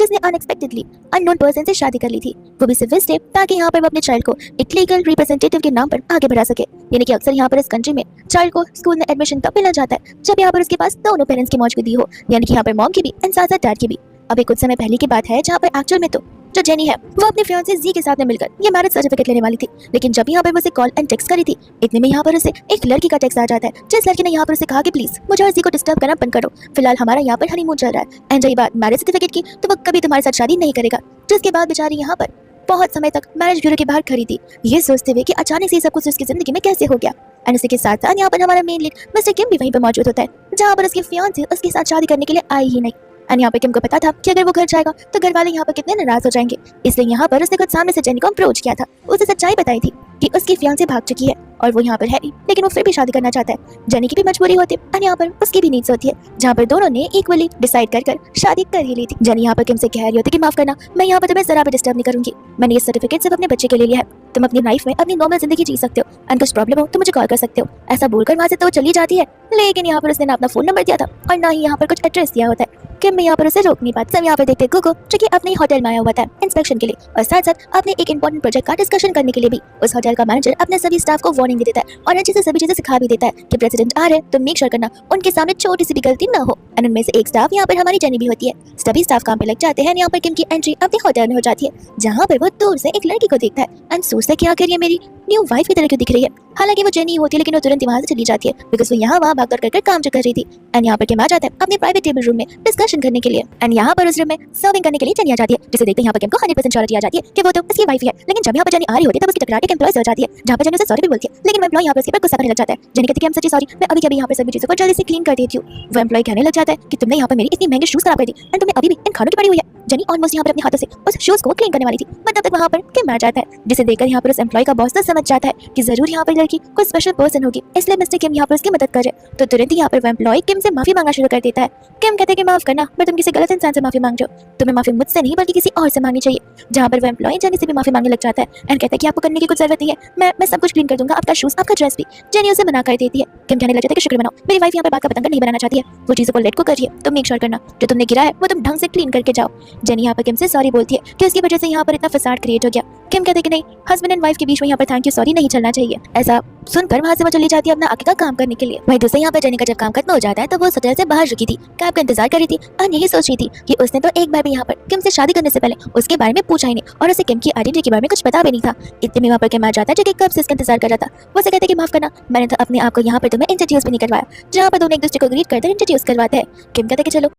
जिसने unexpectedly unknown person से शादी कर ली थी, वो भी सिर्फ इसलिए ताकि यहाँ पर वो अपने चाइल्ड को एक लीगल रिप्रेजेंटेटिव के नाम पर आगे बढ़ा सके। यानी कि अक्सर यहाँ पर इस कंट्री में चाइल्ड को स्कूल में एडमिशन तब मिला जाता है जब यहाँ पर उसके पास दोनों पेरेंट्स की मौजूदगी हो, यानी कि यहाँ पर मॉम की भी एंड साथ साथ डैड की भी। अभी कुछ समय पहले की बात है जहाँ पर एक्चुअल में तो जो जेनी है वो अपने फियांसे जी के साथ में मिलकर ये मैरिज सर्टिफिकेट लेने वाली थी, लेकिन जब यहाँ पर वो उसे कॉल एंड टेक्स्ट करी थी, इतने में यहाँ पर उसे एक लड़की का टेक्स्ट आ जाता है जिस लड़की ने यहाँ पर उसे कहा कि प्लीज मुझे और जी को डिस्टर्ब करना बंद करो, फिलहाल हमारा यहाँ पर हनीमून चल रहा है। एंड रही बात मैरिज सर्टिफिकेट की, तो वो कभी तुम्हारे साथ शादी नहीं करेगा। जिसके बाद बेचारी यहाँ पर बहुत समय तक मैरिज ब्यूरो के बाहर खड़ी थी, ये सोचते हुए कि अचानक से सब कुछ उसकी जिंदगी में कैसे हो गया। एंड इसी के साथ साथ यहाँ पर हमारा मेन लीड मिस्टर किम भी वहीं पर मौजूद होता है, जहाँ पर उसके फियांसे उसके साथ शादी करने के लिए आई ही नहीं। एंड यहाँ पे किम को पता था कि अगर वो घर जाएगा तो घर वाले यहाँ पर कितने नाराज हो जाएंगे, इसलिए यहाँ पर उसने खुद सामने से जेनी को अप्रोच किया था, उसे सच्चाई बताई थी कि उसकी फियांसे भाग चुकी है और वो यहाँ पर है नहीं, लेकिन वो फिर भी शादी करना चाहता है। जेनी की भी मजबूरी होती है और यहाँ पर उसकी भी नीड्स होती है, जहाँ पर दोनों ने इक्वली डिसाइड कर शादी कर ही ली थी। जेनी यहाँ पर किम से कह रही होती कि माफ करना, मैं यहाँ पर तुम्हें जरा भी डिस्टर्ब नहीं करूंगी, मैंने ये सर्टिफिकेट सिर्फ अपने बच्चे के लिए लिया है, तुम अपनी लाइफ में अपनी नॉर्मल जिंदगी जी सकते हो, एंड कुछ प्रॉब्लम हो तो मुझे कॉल कर सकते हो। ऐसा बोलकर वहाँ से तो चली जाती है, लेकिन यहाँ पर उसने ना अपना फोन नंबर दिया था और ना ही यहाँ पर कुछ एड्रेस दिया होता है। किम में यहाँ पर उसे रोक नहीं पाती। सब यहाँ पर देखते गुगो जो कि अपने होटल में आया हुआ था इंस्पेक्शन के लिए, और साथ साथ अपने एक इंपॉर्टेंट प्रोजेक्ट का डिस्कशन करने के लिए भी। उस होटल का मैनेजर अपने सभी स्टाफ को वार्निंग दे देता है और अच्छे से सभी चीजें सिखा भी देता है कि प्रेसिडेंट आ रहे तो मेक श्योर करना उनके सामने छोटी सी भी गलती ना हो। एंड उनमें से एक स्टाफ यहाँ पर हमारी जेनी भी होती है। सभी स्टाफ काम पे लग जाते हैं। यहाँ पर किम की एंट्री अपने होटल में हो जाती है, जहाँ पर वो दूर से एक लड़की को देखता है एंड सोचता है कि आखिर ये मेरी न्यू वाइफ की तरह क्यों दिख रही है। हालांकि वो जेनी होती है, लेकिन वो तुरंत वहां से चली जाती है बिकॉज वो यहाँ वहाँ भाग कर काम जो कर रही थी। एंड यहाँ पर किम आ जाता है अपने प्राइवेट टेबल रूम में डिस्कशन करने के लिए। एंड यहाँ पर उस रूम में सर्विंग करने के लिए जेनी आ जाती है, जिसे देखते यहाँ पर किम को 100% श्योरिटी आ जाती है कि वो तो उसकी वाइफ है। लेकिन जब यहाँ पर जेनी आ रही होती है तब उसकी टकरार एक एम्प्लॉय से हो जाती है, जहाँ पर जेनी उसे सॉरी भी बोलती है, लेकिन वो एम्प्लॉय यहाँ पर उसके पर गुस्सा करने लग जाता है। जेनी कहती है कि I'm सच्ची सॉरी, मैं अभी यहाँ पर सभी चीजों को जल्दी से क्लीन कर देती हूँ। वो एम्प्लॉय कहने लग जाता है कि तुमने यहाँ पर मेरी इतनी महंगी शूज खराब कर दी एंड तुम्हें अभी भी इन खानों की पड़ी हुई है। जेनी ऑलमोस्ट यहाँ पर अपने हाथों से उस शूज को क्लीन करने वाली थी, मतलब तक वहाँ पर किम आ जाता है, जिसे देखकर यहाँ पर उस एम्प्लॉय का बॉस तो समझ जाता है कि जरूर यहाँ पर लड़की कोई स्पेशल पर्सन होगी, इसलिए मिस्टर किम यहाँ पर उसकी मदद करे। तो तुरंत ही यहाँ पर वो एम्प्लॉय किम से माफी मांगना शुरू कर देता है। किम कहते हैं कि माफ करना, मैं तुम किसी गलत इंसान से माफी मांग रहे हो, तुम्हें माफी मुझसे नहीं बल्कि किसी और से मांगनी चाहिए। जहाँ पर वो एम्प्लॉय जेनी से भी माफी मांगने लग जाता है एंड कहता है कि आपको करने की कुछ जरूरत नहीं है, मैं सब कुछ क्लीन कर दूंगा, आपका शूज आपका ड्रेस भी। जेनी उसे मना कर देती है। किम कहने लग जाता है कि शुक्र मनाओ, मेरी वाइफ यहाँ पर बात का पतंग नहीं बनाना चाहती है, वो चीजों को लेट को करिए, तो मेक श्योर करना जो तुमने गिरा है वो तुम ढंग से क्लीन करके जाओ। जेनी यहाँ पर किम से सॉरी बोलती है कि उसकी वजह से यहाँ पर इतना फसाद क्रिएट हो गया। किम कहते कि नहीं, हस्बैंड एंड वाइफ के बीच में यहाँ पर थैंक यू सॉरी नहीं चलना चाहिए। ऐसा सुनकर वहाँ से वो चली जाती है अपना आगे का काम करने के लिए। वहीं दूसरे यहाँ पर जेनी का जब काम खत्म हो जाता है तो वो होटल से बाहर रुकी थी, कैब का इंतजार कर रही थी और यही सोच रही थी कि उसने तो एक बार भी यहाँ पर किम से शादी करने से पहले उसके बारे में पूछा ही नहीं और उसे किम की आइडेंटिटी के बारे में कुछ पता भी नहीं था। इतने में वहाँ पर किम आ जाता है जो कि कब से इसका इंतजार कर रहा था। वो उसे कहते हैं कि माफ करना, मैंने तो अपने आप को यहाँ पर तुम्हें इंट्रोड्यूस भी नहीं करवाया, जहाँ पर दोनों एक दूसरे को ग्रीट करते इंट्रोड्यूस करवाते हैं। किम कहते कि चलो